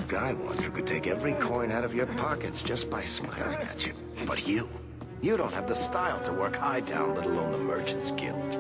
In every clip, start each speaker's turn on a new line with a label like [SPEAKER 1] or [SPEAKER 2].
[SPEAKER 1] guy once who could take every coin out of your pockets just by smiling at you. But you don't have the style to work Hightown, let alone the Merchants Guild.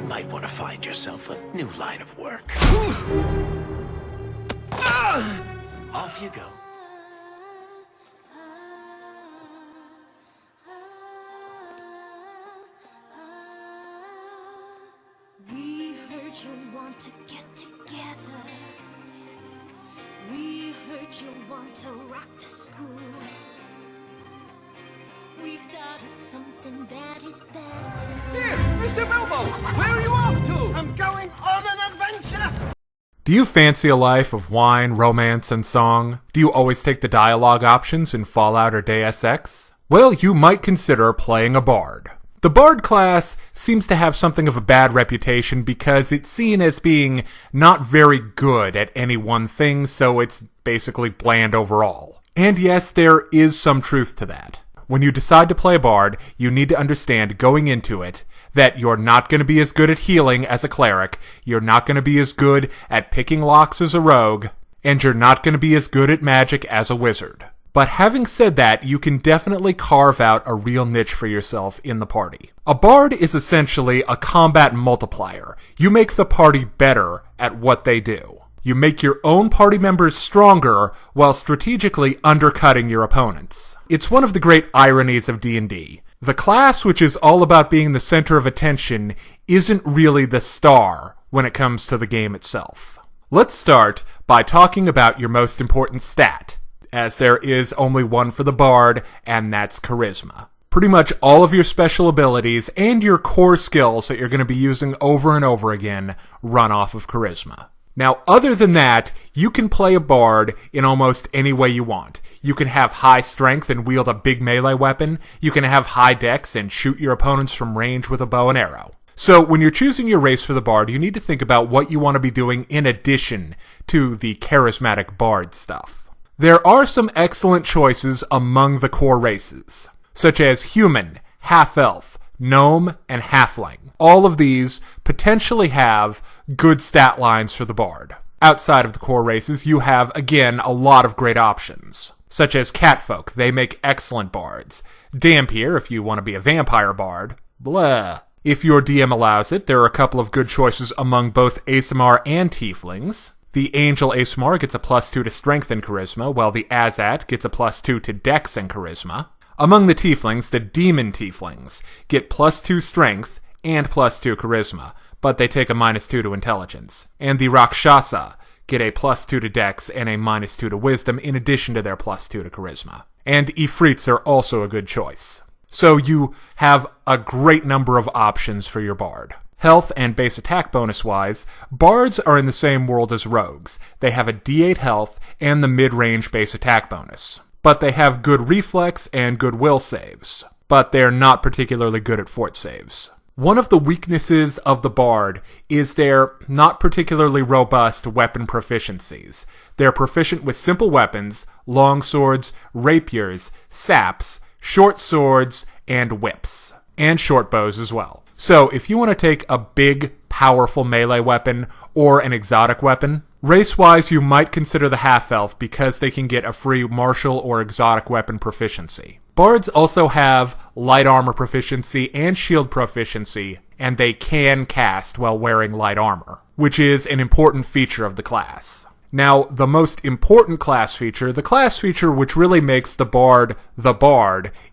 [SPEAKER 1] Might want to find yourself a new line of work. Off you go.
[SPEAKER 2] We heard you want to get together. We heard you want to rock the school. We've got something that is better.
[SPEAKER 3] Here, Mr. Bilbo! Where are you off to?
[SPEAKER 4] I'm going on an adventure!
[SPEAKER 5] Do you fancy a life of wine, romance, and song? Do you always take the dialogue options in Fallout or Deus Ex? Well, you might consider playing a bard. The bard class seems to have something of a bad reputation because it's seen as being not very good at any one thing, so it's basically bland overall. And yes, there is some truth to that. When you decide to play a bard, you need to understand going into it that you're not going to be as good at healing as a cleric, you're not going to be as good at picking locks as a rogue, and you're not going to be as good at magic as a wizard. But having said that, you can definitely carve out a real niche for yourself in the party. A bard is essentially a combat multiplier. You make the party better at what they do. You make your own party members stronger while strategically undercutting your opponents. It's one of the great ironies of D&D. The class, which is all about being the center of attention, isn't really the star when it comes to the game itself. Let's start by talking about your most important stat, as there is only one for the bard, and that's charisma. Pretty much all of your special abilities and your core skills that you're going to be using over and over again run off of charisma. Now, other than that, you can play a bard in almost any way you want. You can have high strength and wield a big melee weapon. You can have high dex and shoot your opponents from range with a bow and arrow. So, when you're choosing your race for the bard, you need to think about what you want to be doing in addition to the charismatic bard stuff. There are some excellent choices among the core races, such as human, half-elf, gnome, and halfling. All of these potentially have good stat lines for the bard. Outside of the core races, you have, again, a lot of great options, such as catfolk. They make excellent bards. Dhampir, if you want to be a vampire bard. Blah. If your DM allows it, there are a couple of good choices among both Aasimar and tieflings. The Angel Aasimar gets a +2 to strength and charisma, while the Azat gets a +2 to dex and charisma. Among the tieflings, the demon tieflings get +2 strength and +2 charisma, but they take a -2 to intelligence. And the Rakshasa get a +2 to dex and a -2 to wisdom in addition to their +2 to charisma. And Ifrits are also a good choice. So you have a great number of options for your bard. Health and base attack bonus-wise, bards are in the same world as rogues. They have a D8 health and the mid-range base attack bonus. But they have good reflex and good will saves. But they're not particularly good at fort saves. One of the weaknesses of the bard is their not particularly robust weapon proficiencies. They're proficient with simple weapons, long swords, rapiers, saps, short swords, and whips. And short bows as well. So, if you want to take a big, powerful melee weapon or an exotic weapon, race-wise you might consider the half-elf because they can get a free martial or exotic weapon proficiency. Bards also have light armor proficiency and shield proficiency, and they can cast while wearing light armor, which is an important feature of the class. Now, the most important class feature, the class feature which really makes the bard,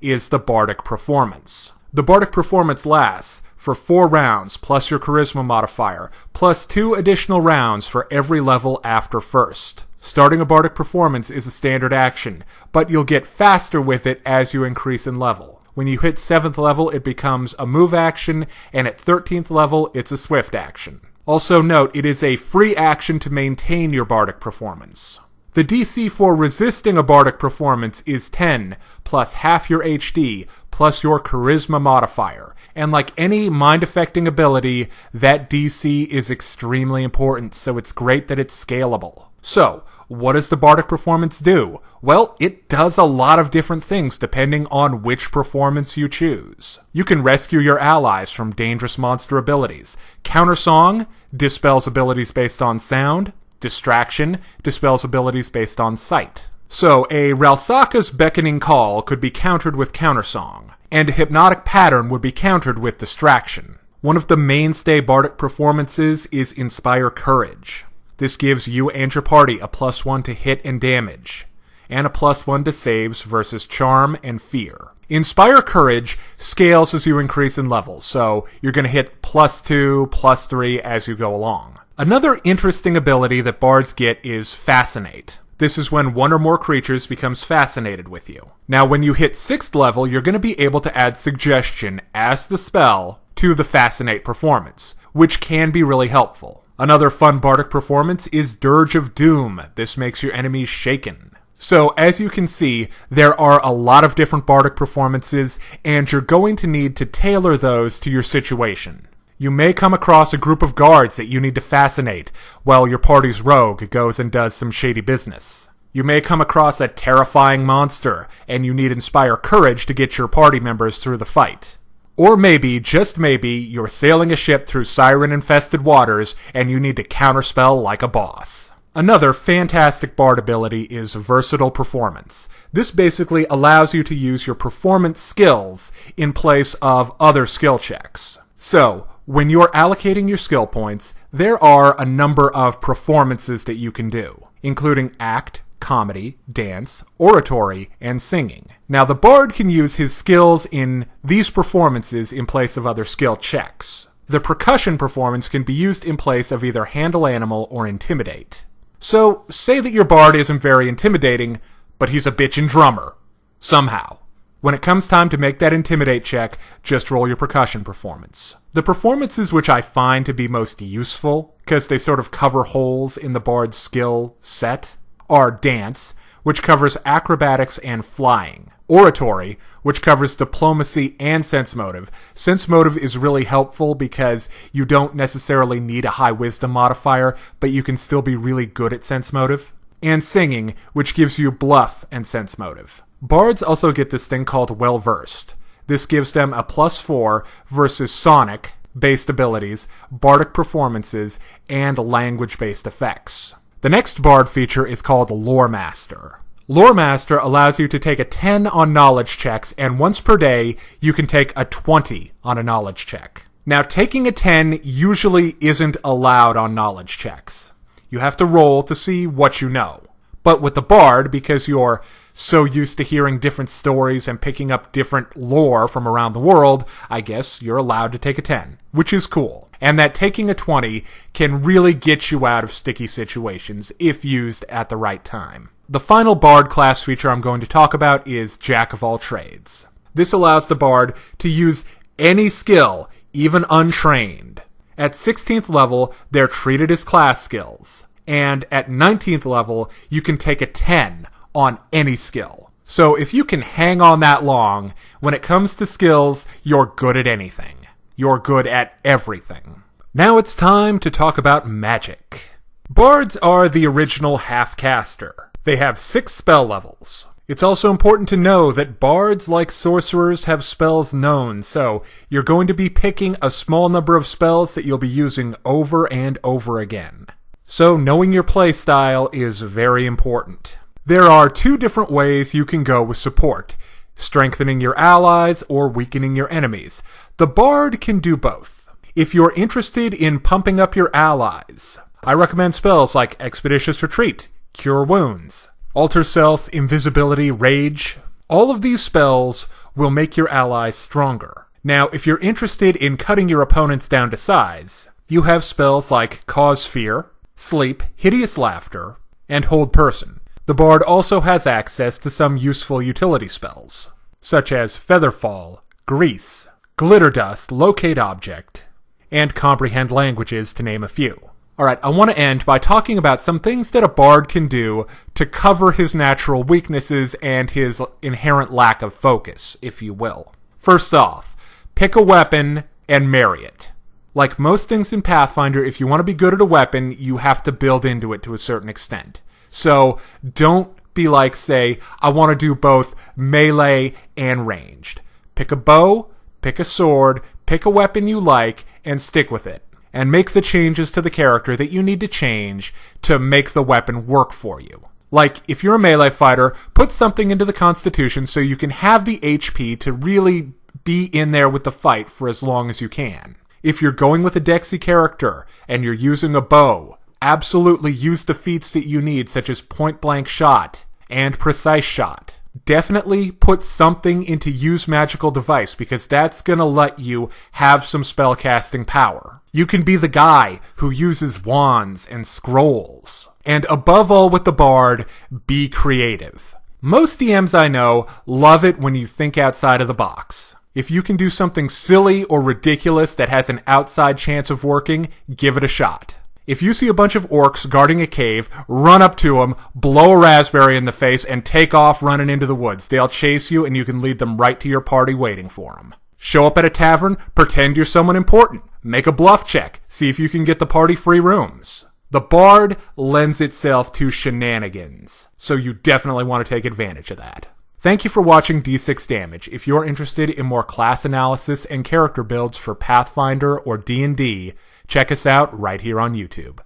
[SPEAKER 5] is the bardic performance. The bardic performance lasts for 4 rounds, plus your charisma modifier, plus 2 additional rounds for every level after first. Starting a bardic performance is a standard action, but you'll get faster with it as you increase in level. When you hit 7th level, it becomes a move action, and at 13th level, it's a swift action. Also note, it is a free action to maintain your bardic performance. The DC for resisting a bardic performance is 10, plus half your HD, plus your charisma modifier. And like any mind-affecting ability, that DC is extremely important, so it's great that it's scalable. So, what does the Bardic performance do? Well, it does a lot of different things depending on which performance you choose. You can rescue your allies from dangerous monster abilities. Countersong dispels abilities based on sound. Distraction dispels abilities based on sight. So, a Ralsaka's beckoning call could be countered with countersong, and a hypnotic pattern would be countered with distraction. One of the mainstay Bardic performances is Inspire Courage. This gives you and your party a +1 to hit and damage, and a +1 to saves versus charm and fear. Inspire Courage scales as you increase in level, so you're going to hit +2, +3 as you go along. Another interesting ability that bards get is Fascinate. This is when one or more creatures becomes fascinated with you. Now, when you hit 6th level, you're going to be able to add Suggestion as the spell to the Fascinate performance, which can be really helpful. Another fun Bardic performance is Dirge of Doom. This makes your enemies shaken. So, as you can see, there are a lot of different Bardic performances, and you're going to need to tailor those to your situation. You may come across a group of guards that you need to fascinate, while your party's rogue goes and does some shady business. You may come across a terrifying monster, and you need Inspire Courage to get your party members through the fight. Or maybe, just maybe, you're sailing a ship through siren-infested waters, and you need to counterspell like a boss. Another fantastic bard ability is Versatile Performance. This basically allows you to use your performance skills in place of other skill checks. So, when you're allocating your skill points, there are a number of performances that you can do, including act, comedy, dance, oratory, and singing. Now, the bard can use his skills in these performances in place of other skill checks. The percussion performance can be used in place of either handle animal or intimidate. So, say that your bard isn't very intimidating, but he's a bitchin' drummer. Somehow. When it comes time to make that intimidate check, just roll your percussion performance. The performances which I find to be most useful, because they sort of cover holes in the bard's skill set, are dance, which covers acrobatics and flying. Oratory, which covers diplomacy and sense motive. Sense motive is really helpful because you don't necessarily need a high wisdom modifier, but you can still be really good at sense motive. And singing, which gives you bluff and sense motive. Bards also get this thing called Well-Versed. This gives them a +4 versus sonic-based abilities, bardic performances, and language-based effects. The next bard feature is called Lore Master. Lore Master allows you to take a 10 on knowledge checks, and once per day, you can take a 20 on a knowledge check. Now, taking a 10 usually isn't allowed on knowledge checks. You have to roll to see what you know. But with the bard, because you're so used to hearing different stories and picking up different lore from around the world, I guess you're allowed to take a 10, which is cool. And that taking a 20 can really get you out of sticky situations if used at the right time. The final bard class feature I'm going to talk about is Jack of All Trades. This allows the bard to use any skill, even untrained. At 16th level, they're treated as class skills. And at 19th level, you can take a 10 on any skill. So if you can hang on that long, when it comes to skills, you're good at anything. You're good at everything. Now it's time to talk about magic. Bards are the original half-caster. They have 6 spell levels. It's also important to know that bards, like sorcerers, have spells known, so you're going to be picking a small number of spells that you'll be using over and over again. So knowing your playstyle is very important. There are 2 different ways you can go with support, strengthening your allies or weakening your enemies. The bard can do both. If you're interested in pumping up your allies, I recommend spells like Expeditious Retreat, Cure Wounds, Alter Self, Invisibility, Rage. All of these spells will make your allies stronger. Now, if you're interested in cutting your opponents down to size, you have spells like Cause Fear, Sleep, Hideous Laughter, and Hold Person. The bard also has access to some useful utility spells, such as Featherfall, Grease, Glitter Dust, Locate Object, and Comprehend Languages, to name a few. Alright, I want to end by talking about some things that a bard can do to cover his natural weaknesses and his inherent lack of focus, if you will. First off, pick a weapon and marry it. Like most things in Pathfinder, if you want to be good at a weapon, you have to build into it to a certain extent. So don't be like, say, I want to do both melee and ranged. Pick a bow, pick a sword, pick a weapon you like, and stick with it. And make the changes to the character that you need to change to make the weapon work for you. Like, if you're a melee fighter, put something into the constitution so you can have the HP to really be in there with the fight for as long as you can. If you're going with a Dexy character and you're using a bow, absolutely use the feats that you need, such as point blank shot and precise shot. Definitely put something into use magical device, because that's going to let you have some spellcasting power. You can be the guy who uses wands and scrolls. And above all with the bard, be creative. Most DMs I know love it when you think outside of the box. If you can do something silly or ridiculous that has an outside chance of working, give it a shot. If you see a bunch of orcs guarding a cave, run up to them, blow a raspberry in the face, and take off running into the woods. They'll chase you, and you can lead them right to your party waiting for them. Show up at a tavern, pretend you're someone important. Make a bluff check. See if you can get the party free rooms. The bard lends itself to shenanigans, so you definitely want to take advantage of that. Thank you for watching D6 Damage. If you're interested in more class analysis and character builds for Pathfinder or D&D, check us out right here on YouTube.